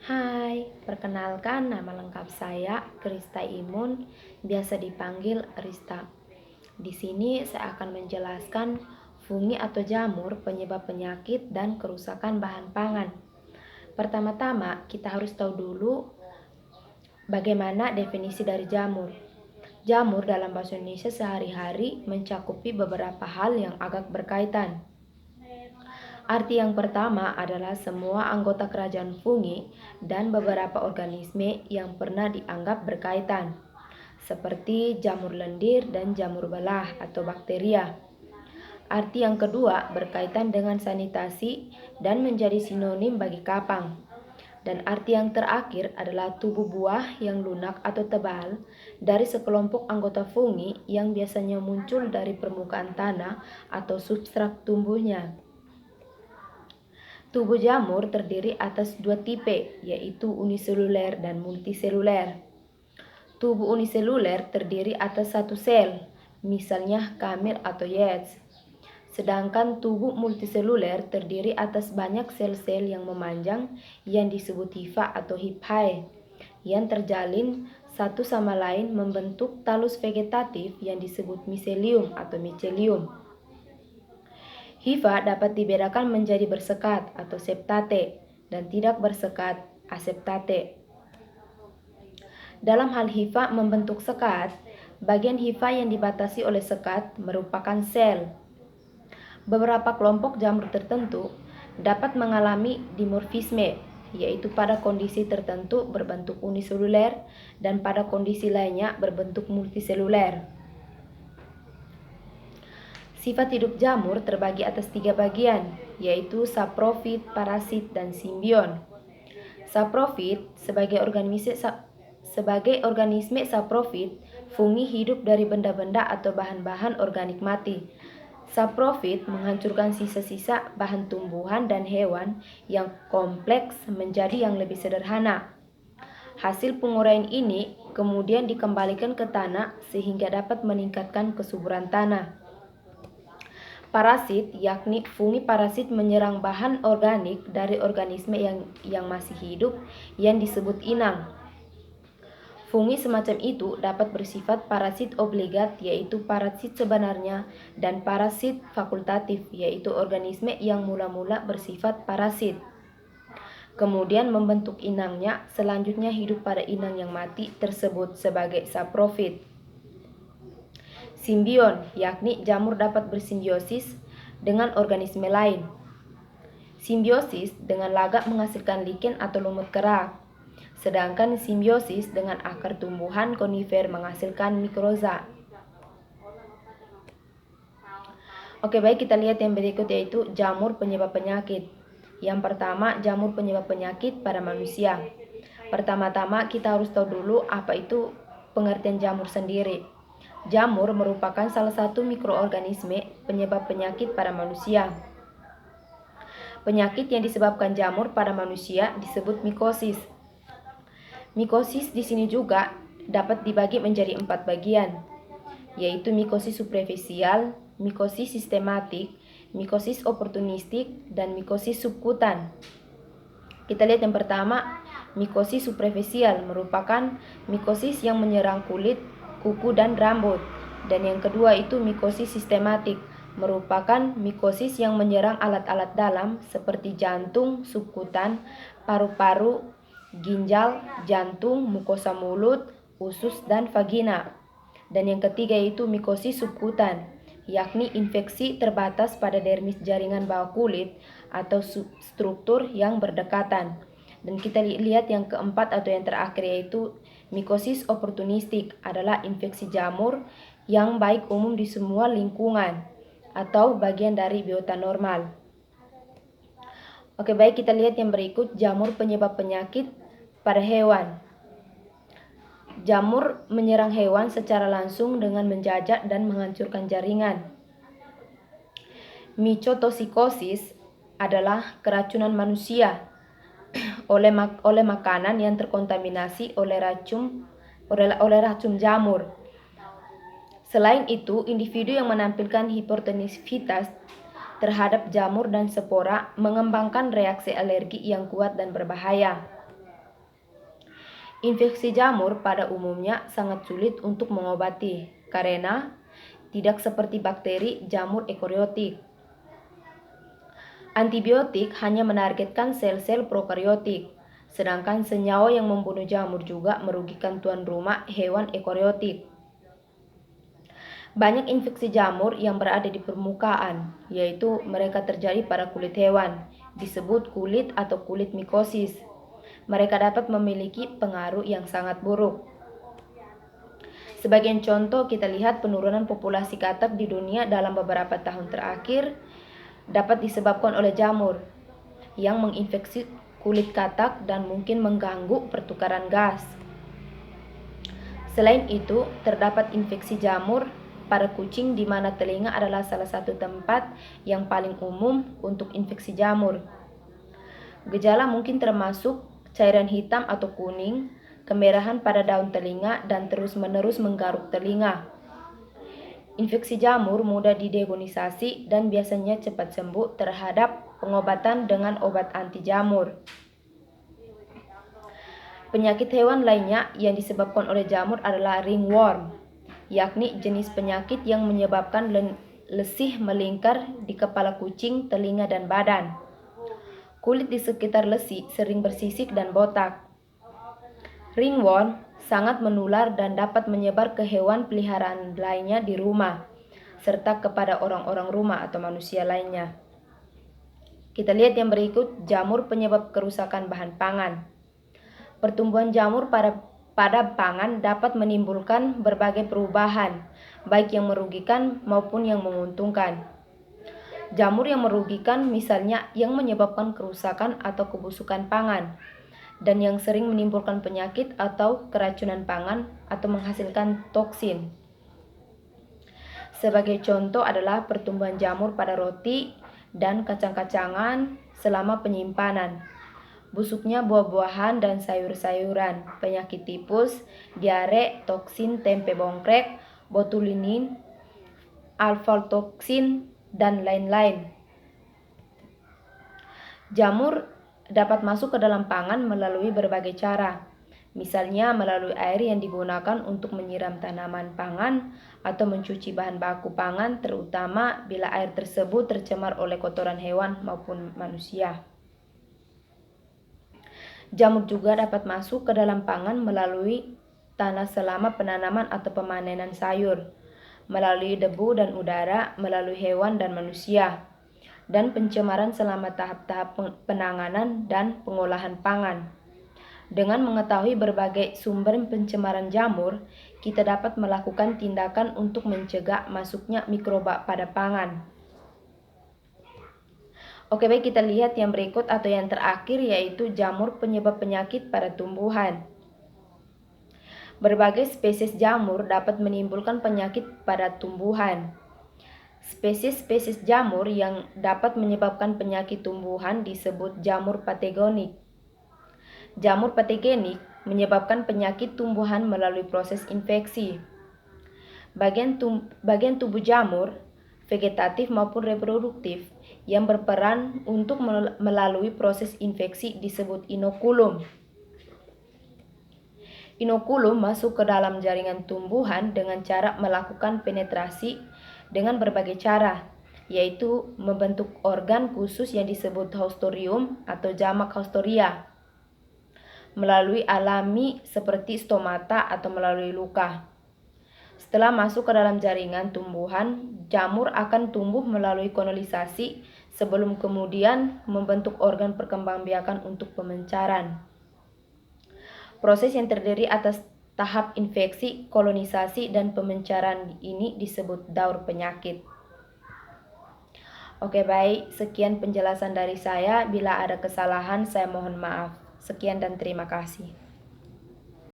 Hai, perkenalkan nama lengkap saya Krista Imun, biasa dipanggil Rista. Di sini saya akan menjelaskan fungi atau jamur penyebab penyakit dan kerusakan bahan pangan. Pertama-tama, kita harus tahu dulu bagaimana definisi dari jamur. Jamur dalam bahasa Indonesia sehari-hari mencakupi beberapa hal yang agak berkaitan. Arti yang pertama adalah semua anggota kerajaan fungi dan beberapa organisme yang pernah dianggap berkaitan, seperti jamur lendir dan jamur belah atau bakteria. Arti yang kedua berkaitan dengan sanitasi dan menjadi sinonim bagi kapang. Dan arti yang terakhir adalah tubuh buah yang lunak atau tebal dari sekelompok anggota fungi yang biasanya muncul dari permukaan tanah atau substrat tumbuhnya. Tubuh jamur terdiri atas dua tipe, yaitu uniseluler dan multiseluler. Tubuh uniseluler terdiri atas satu sel, misalnya kamir atau Yeats. Sedangkan tubuh multiseluler terdiri atas banyak sel-sel yang memanjang yang disebut hifa atau hipae, yang terjalin satu sama lain membentuk talus vegetatif yang disebut miselium atau mycelium. Hifa dapat dibedakan menjadi bersekat atau septate dan tidak bersekat aseptate. Dalam hal hifa membentuk sekat, bagian hifa yang dibatasi oleh sekat merupakan sel. Beberapa kelompok jamur tertentu dapat mengalami dimorfisme, yaitu pada kondisi tertentu berbentuk uniseluler dan pada kondisi lainnya berbentuk multiseluler. Sifat hidup jamur terbagi atas 3 bagian, yaitu saprofit, parasit, dan simbion. Saprofit sebagai organisme saprofit, fungi hidup dari benda-benda atau bahan-bahan organik mati. Saprofit menghancurkan sisa-sisa bahan tumbuhan dan hewan yang kompleks menjadi yang lebih sederhana. Hasil penguraian ini kemudian dikembalikan ke tanah sehingga dapat meningkatkan kesuburan tanah. Parasit, yakni fungi parasit menyerang bahan organik dari organisme yang masih hidup yang disebut inang. Fungi semacam itu dapat bersifat parasit obligat, yaitu parasit sebenarnya, dan parasit fakultatif, yaitu organisme yang mula-mula bersifat parasit. Kemudian membentuk inangnya, selanjutnya hidup pada inang yang mati tersebut sebagai saprofit. Simbion, yakni jamur dapat bersimbiosis dengan organisme lain. Simbiosis dengan lagak menghasilkan lichen atau lumut kerak. Sedangkan simbiosis dengan akar tumbuhan konifer menghasilkan mikroza. Oke, baik, kita lihat yang berikut, yaitu jamur penyebab penyakit. Yang pertama, jamur penyebab penyakit pada manusia. Pertama-tama kita harus tahu dulu apa itu pengertian jamur sendiri. Jamur merupakan salah satu mikroorganisme penyebab penyakit pada manusia. Penyakit yang disebabkan jamur pada manusia disebut mikosis. Mikosis di sini juga dapat dibagi menjadi 4 bagian, yaitu mikosis superficial, mikosis sistematik, mikosis oportunistik, dan mikosis subkutan. Kita lihat yang pertama, mikosis superficial merupakan mikosis yang menyerang kulit, kuku, dan rambut. Dan yang kedua itu mikosis sistematik, merupakan mikosis yang menyerang alat-alat dalam seperti jantung, subkutan, paru-paru, ginjal, jantung, mukosa mulut, usus, dan vagina. Dan yang ketiga itu mikosis subkutan, yakni infeksi terbatas pada dermis jaringan bawah kulit atau struktur yang berdekatan. Dan kita lihat yang keempat atau yang terakhir, yaitu mikosis oportunistik, adalah infeksi jamur yang baik umum di semua lingkungan atau bagian dari biota normal. Oke, baik, kita lihat yang berikut, jamur penyebab penyakit pada hewan. Jamur menyerang hewan secara langsung dengan menjajah dan menghancurkan jaringan. Mycotosikosis adalah keracunan manusia oleh makanan yang terkontaminasi oleh racun jamur. Selain itu, individu yang menampilkan hipertensivitas terhadap jamur dan spora mengembangkan reaksi alergi yang kuat dan berbahaya. Infeksi jamur pada umumnya sangat sulit untuk mengobati karena tidak seperti bakteri jamur eukariotik. Antibiotik hanya menargetkan sel-sel prokariotik, sedangkan senyawa yang membunuh jamur juga merugikan tuan rumah hewan eukariotik. Banyak infeksi jamur yang berada di permukaan, yaitu mereka terjadi pada kulit hewan, disebut kulit atau kulit mikosis. Mereka dapat memiliki pengaruh yang sangat buruk. Sebagian contoh kita lihat penurunan populasi katak di dunia dalam beberapa tahun terakhir dapat disebabkan oleh jamur yang menginfeksi kulit katak dan mungkin mengganggu pertukaran gas. Selain itu, terdapat infeksi jamur pada kucing di mana telinga adalah salah satu tempat yang paling umum untuk infeksi jamur. Gejala mungkin termasuk cairan hitam atau kuning, kemerahan pada daun telinga, dan terus-menerus menggaruk telinga. Infeksi jamur mudah didiagnosasi dan biasanya cepat sembuh terhadap pengobatan dengan obat anti jamur. Penyakit hewan lainnya yang disebabkan oleh jamur adalah ringworm, yakni jenis penyakit yang menyebabkan lesih melingkar di kepala kucing, telinga, dan badan. Kulit di sekitar lesih sering bersisik dan botak. Ringworm sangat menular dan dapat menyebar ke hewan peliharaan lainnya di rumah, serta kepada orang-orang rumah atau manusia lainnya. Kita lihat yang berikut, jamur penyebab kerusakan bahan pangan. Pertumbuhan jamur pada pangan dapat menimbulkan berbagai perubahan, baik yang merugikan maupun yang menguntungkan. Jamur yang merugikan misalnya yang menyebabkan kerusakan atau kebusukan pangan, dan yang sering menimbulkan penyakit atau keracunan pangan atau menghasilkan toksin. Sebagai contoh adalah pertumbuhan jamur pada roti dan kacang-kacangan selama penyimpanan, busuknya buah-buahan dan sayur-sayuran, penyakit tipus, diare, toksin tempe bongkrek, botulinin, aflatoksin, dan lain-lain. Jamur dapat masuk ke dalam pangan melalui berbagai cara, misalnya melalui air yang digunakan untuk menyiram tanaman pangan atau mencuci bahan baku pangan, terutama bila air tersebut tercemar oleh kotoran hewan maupun manusia. Jamur juga dapat masuk ke dalam pangan melalui tanah selama penanaman atau pemanenan sayur, melalui debu dan udara, melalui hewan dan manusia, dan pencemaran selama tahap-tahap penanganan dan pengolahan pangan. Dengan mengetahui berbagai sumber pencemaran jamur, kita dapat melakukan tindakan untuk mencegah masuknya mikroba pada pangan. Oke, baik, kita lihat yang berikut atau yang terakhir, yaitu jamur penyebab penyakit pada tumbuhan. Berbagai spesies jamur dapat menimbulkan penyakit pada tumbuhan. Spesies-spesies jamur yang dapat menyebabkan penyakit tumbuhan disebut jamur patogenik. Jamur patogenik menyebabkan penyakit tumbuhan melalui proses infeksi. Bagian tubuh jamur, vegetatif maupun reproduktif, yang berperan untuk melalui proses infeksi disebut inokulum. Inokulum masuk ke dalam jaringan tumbuhan dengan cara melakukan penetrasi dengan berbagai cara, yaitu membentuk organ khusus yang disebut haustorium atau jamak haustoria, melalui alami seperti stomata atau melalui luka. Setelah masuk ke dalam jaringan tumbuhan, jamur akan tumbuh melalui kolonisasi sebelum kemudian membentuk organ perkembangbiakan untuk pemencaran. Proses yang terdiri atas tahap infeksi, kolonisasi, dan pemencaran ini disebut daur penyakit. Oke, baik, sekian penjelasan dari saya. Bila ada kesalahan, saya mohon maaf. Sekian dan terima kasih.